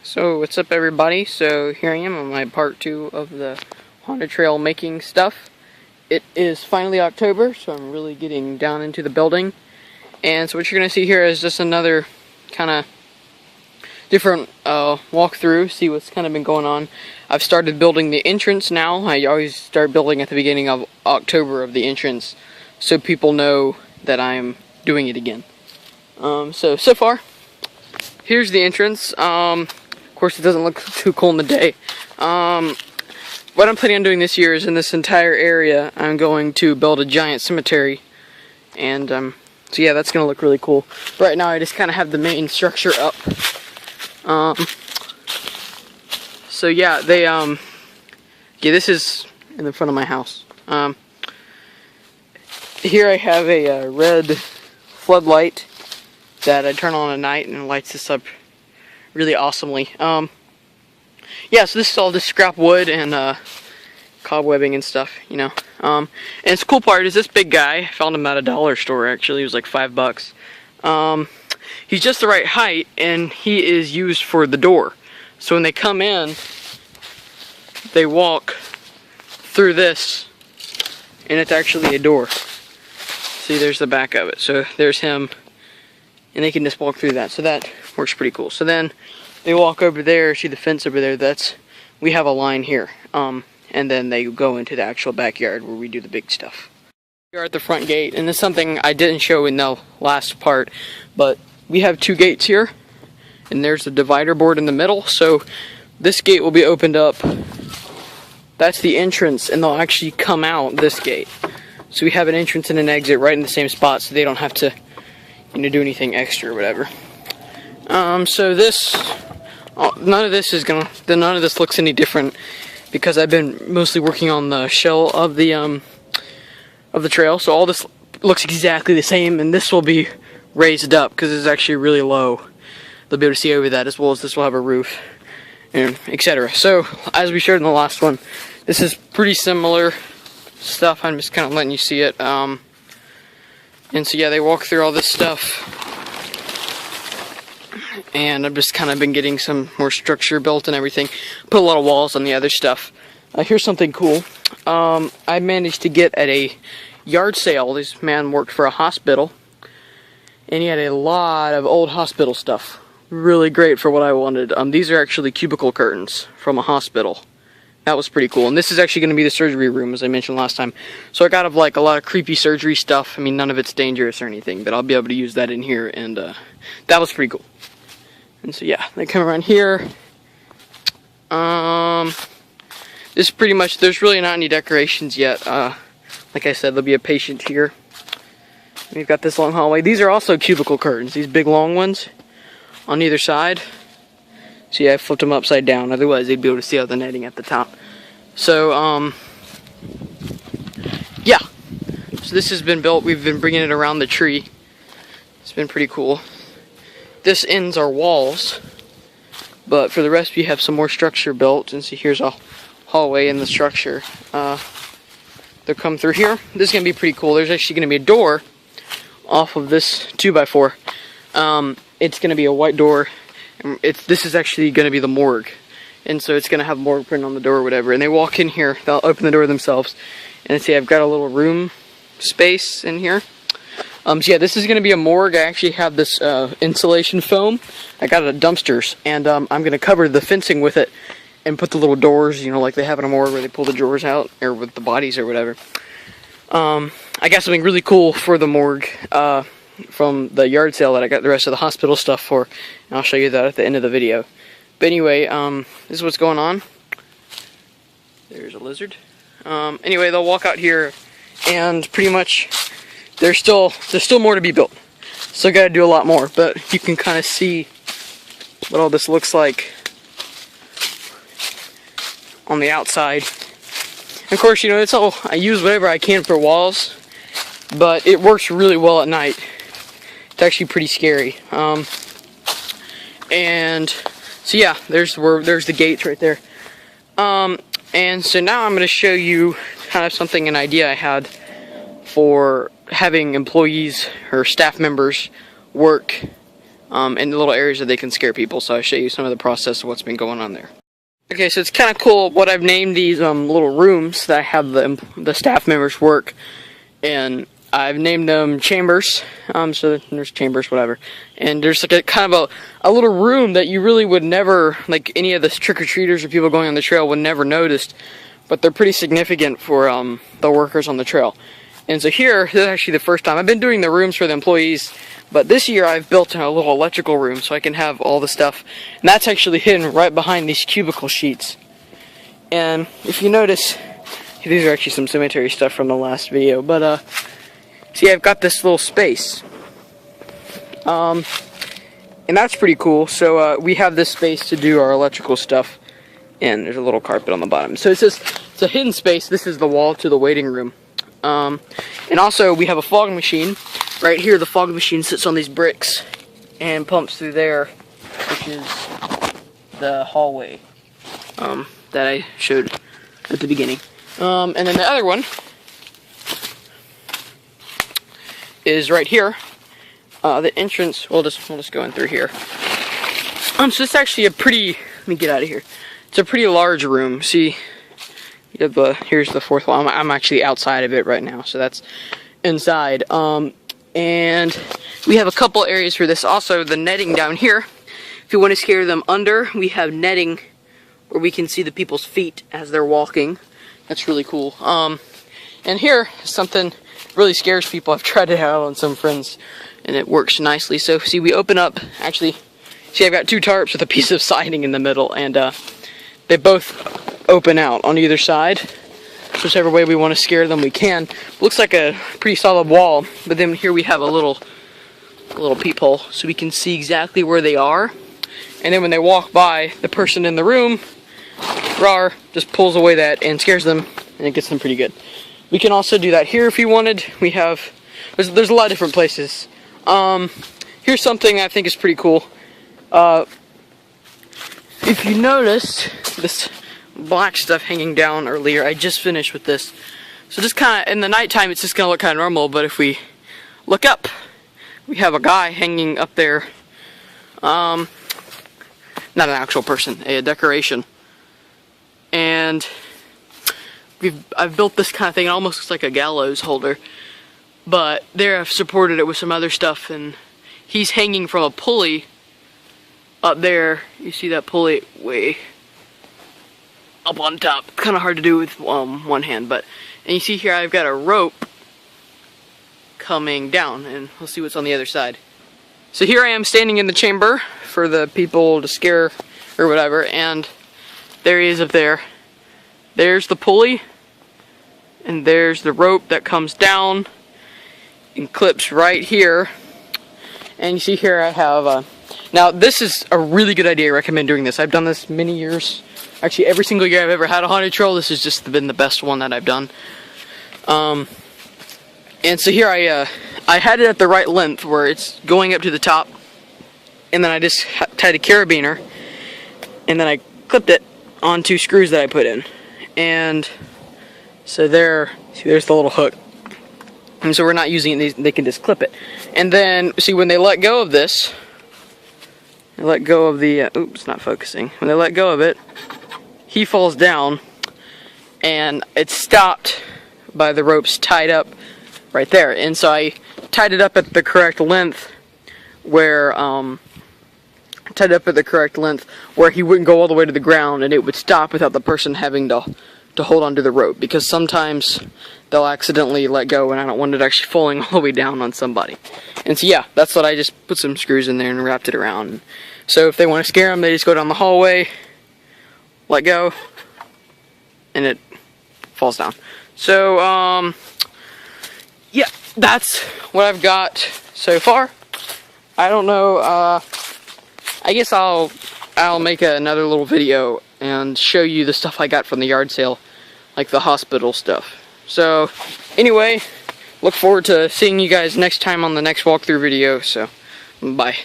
So what's up everybody? So here I am on my part 2 of the Haunted Trail making stuff. It is finally October, so I'm really getting down into the building. And so what you're going to see here is just another kind of different walkthrough, see what's kind of been going on. I've started building the entrance now. I always start building at the beginning of October of the entrance, so people know that I'm doing it again. So far, here's the entrance. Of course, it doesn't look too cool in the day. What I'm planning on doing this year is in this entire area, I'm going to build a giant cemetery. And, so yeah, that's going to look really cool. Right now, I just kind of have the main structure up. So yeah, yeah, this is in the front of my house. Here I have a red floodlight that I turn on at night and it lights this up really awesomely. Yeah, so this is all just scrap wood and cobwebbing and stuff, you know. And the cool part is this big guy, I found him at a dollar store actually, he was like $5. He's just the right height and he is used for the door. So when they come in, they walk through this and it's actually a door. See, there's the back of it. So there's him and they can just walk through that. So that works pretty cool. So then they walk over there, see the fence over there, we have a line here. And then they go into the actual backyard where we do the big stuff. We are at the front gate, and this is something I didn't show in the last part, but we have 2 gates here, and there's the divider board in the middle, so this gate will be opened up. That's the entrance, and they'll actually come out this gate. So we have an entrance and an exit right in the same spot, so they don't have to, you know, do anything extra or whatever. So this, none of this looks any different because I've been mostly working on the shell of the trail. So all this looks exactly the same, and this will be raised up because it's actually really low. They'll be able to see over that, as well as this will have a roof, and etc. So as we showed in the last one, this is pretty similar stuff. I'm just kind of letting you see it. And so yeah, they walk through all this stuff. And I've just kind of been getting some more structure built and everything. Put a lot of walls on the other stuff. Here's something cool. I managed to get at a yard sale. This man worked for a hospital. And he had a lot of old hospital stuff. Really great for what I wanted. These are actually cubicle curtains from a hospital. That was pretty cool. And this is actually going to be the surgery room, as I mentioned last time. So I got like a lot of creepy surgery stuff. I mean, none of it's dangerous or anything, but I'll be able to use that in here. And that was pretty cool. And so yeah, they come around here. This is pretty much, there's really not any decorations yet. Like I said, there'll be a patient here. We've got this long hallway. These are also cubicle curtains, these big long ones on either side. See, I flipped them upside down, otherwise they'd be able to see all the netting at the top. So, yeah. So this has been built, we've been bringing it around the tree. It's been pretty cool. This ends our walls, but for the rest we have some more structure built. And see, here's a hallway in the structure. They'll come through here. This is going to be pretty cool. There's actually going to be a door off of this 2x4. It's going to be a white door. This is actually going to be the morgue. And so it's going to have morgue print on the door or whatever. And they walk in here, they'll open the door themselves. And see, I've got a little room space in here. So yeah, this is going to be a morgue. I actually have this insulation foam. I got it at Dumpsters, and I'm going to cover the fencing with it and put the little doors, you know, like they have in a morgue where they pull the drawers out, or with the bodies or whatever. I got something really cool for the morgue from the yard sale that I got the rest of the hospital stuff for, and I'll show you that at the end of the video. But anyway, this is what's going on. There's a lizard. Anyway, they'll walk out here, and pretty much there's still more to be built. Still got to do a lot more, but you can kind of see what all this looks like on the outside. And of course, you know, it's all, I use whatever I can for walls, but it works really well at night. It's actually pretty scary. And so yeah, there's the gates right there. And so now I'm going to show you kind of an idea I had for having employees or staff members work and the little areas that they can scare people. So I'll show you some of the process of what's been going on there. Okay, so it's kind of cool what I've named these little rooms that I have the staff members work, and I've named them chambers. So there's chambers, whatever, and there's like a kind of a little room that you really would never, like any of the trick-or-treaters or people going on the trail would never notice, but they're pretty significant for the workers on the trail. And so here, this is actually the first time I've been doing the rooms for the employees, but this year I've built a little electrical room so I can have all the stuff, and that's actually hidden right behind these cubicle sheets. And if you notice, these are actually some cemetery stuff from the last video, but see, I've got this little space, and that's pretty cool. So we have this space to do our electrical stuff, and there's a little carpet on the bottom. So it's a hidden space. This is the wall to the waiting room. And also we have a fog machine. Right here, the fog machine sits on these bricks and pumps through there, which is the hallway that I showed at the beginning. And then the other one is right here. The entrance, we'll just go in through here. So it's actually a pretty, let me get out of here. It's a pretty large room. See, you have here's the fourth wall. I'm actually outside of it right now, so that's inside. And we have a couple areas for this. Also, the netting down here. If you want to scare them under, we have netting where we can see the people's feet as they're walking. That's really cool. And here, something really scares people. I've tried it out on some friends, and it works nicely. So, see, we open up, actually, see, I've got two tarps with a piece of siding in the middle, and they both open out on either side. So whichever way we want to scare them, we can. Looks like a pretty solid wall, but then here we have a little peephole, so we can see exactly where they are. And then when they walk by, the person in the room, rawr, just pulls away that and scares them, and it gets them pretty good. We can also do that here if you wanted. We have, there's a lot of different places. Here's something I think is pretty cool. If you notice this black stuff hanging down earlier, I just finished with this. So just kind of, in the nighttime it's just going to look kind of normal, but if we look up, we have a guy hanging up there. Not an actual person, a decoration. And I've built this kind of thing. It almost looks like a gallows holder, but there I've supported it with some other stuff, and he's hanging from a pulley up there. You see that pulley way up on top. Kind of hard to do with one hand, but, and you see here I've got a rope coming down, and we'll see what's on the other side. So here I am standing in the chamber for the people to scare or whatever, and there he is up there. There's the pulley, and there's the rope that comes down and clips right here. And you see here I have now this is a really good idea. I recommend doing this. I've done this many years. Actually, every single year I've ever had a haunted trail, this has just been the best one that I've done. And so here I had it at the right length where it's going up to the top, and then I just tied a carabiner, and then I clipped it on two screws that I put in. And so there, see, there's the little hook. And so we're not using it, they can just clip it. And then, see, when they let go of this, they let go of the, oops, not focusing. When they let go of it, he falls down, and it's stopped by the ropes tied up right there. And so I tied it up at the correct length where, he wouldn't go all the way to the ground, and it would stop without the person having to hold onto the rope, because sometimes they'll accidentally let go, and I don't want it actually falling all the way down on somebody. And so yeah, that's what I just put some screws in there and wrapped it around. So if they want to scare them, they just go down the hallway, let go, and it falls down. So yeah, that's what I've got so far. I don't know, I guess I'll make another little video and show you the stuff I got from the yard sale, like the hospital stuff. So anyway, look forward to seeing you guys next time on the next walkthrough video. So bye.